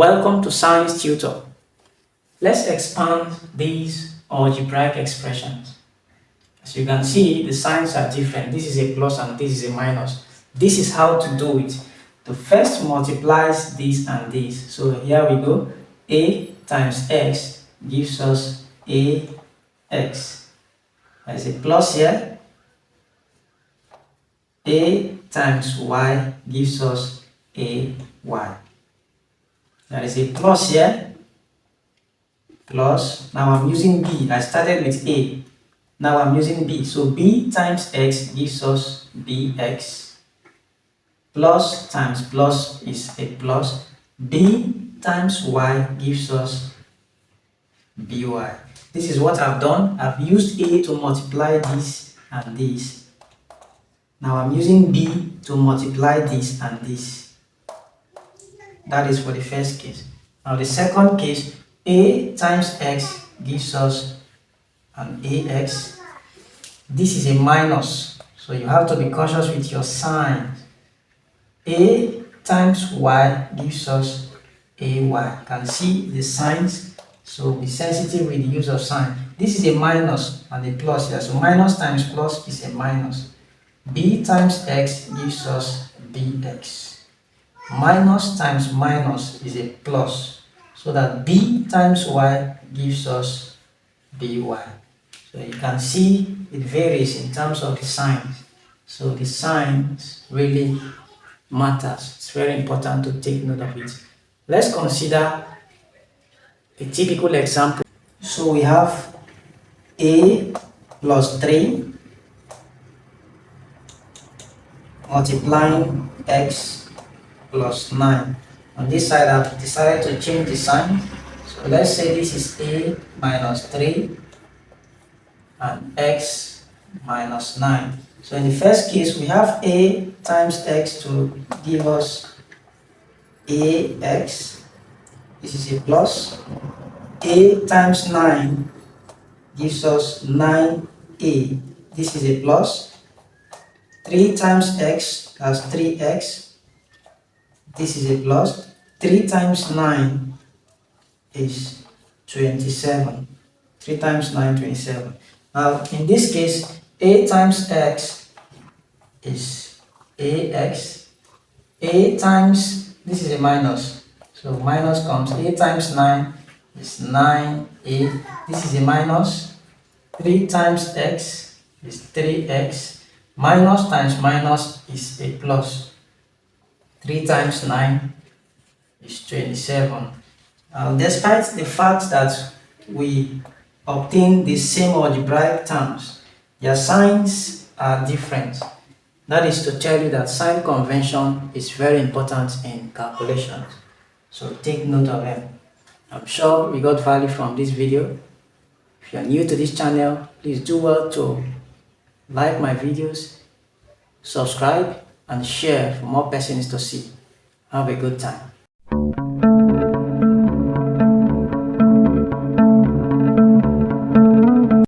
Welcome to Science Tutor. Let's expand these algebraic expressions. As you can see, the signs are different. This is a plus and this is a minus. This is how to do it. The first multiplies this and this. So here we go. A times x gives us ax. There's a plus here. A times y gives us ay. There is a plus here. Plus. Now I'm using b. I started with a. Now I'm using b. So b times x gives us bx. Plus times plus is a plus. B times y gives us by. This is what I've done. I've used a to multiply this and this. Now I'm using b to multiply this and this. That is for the first case. Now the second case, a times x gives us an ax. This is a minus, so you have to be cautious with your signs. A times y gives us ay. You can see the signs, so be sensitive with the use of sign. This is a minus and a plus here, so minus times plus is a minus. B times x gives us bx. Minus times minus is a plus, so that b times y gives us by. So you can see it varies in terms of the signs. So the signs really matters. It's very important to take note of it. Let's consider a typical example. So we have a plus 3 multiplying x plus 9. On this side, I've decided to change the sign. So let's say this is a minus 3 and x minus 9. So in the first case, we have a times x to give us ax. This is a plus. A times 9 gives us 9a. This is a plus. 3 times x, that's 3x. This is a plus. 3 times 9 is 27. 3 times 9, 27. Now, in this case, a times x is ax. A times, this is a minus. So, minus comes. A times 9 is 9a. This is a minus. 3 times x is 3x. Minus times minus is a plus. 3 times 9 is 27. Despite the fact that we obtain the same algebraic terms, their signs are different. That is to tell you that sign convention is very important in calculations. So take note of them. I'm sure we got value from this video. If you are new to this channel, please do well to like my videos, subscribe, and share for more persons to see. Have a good time.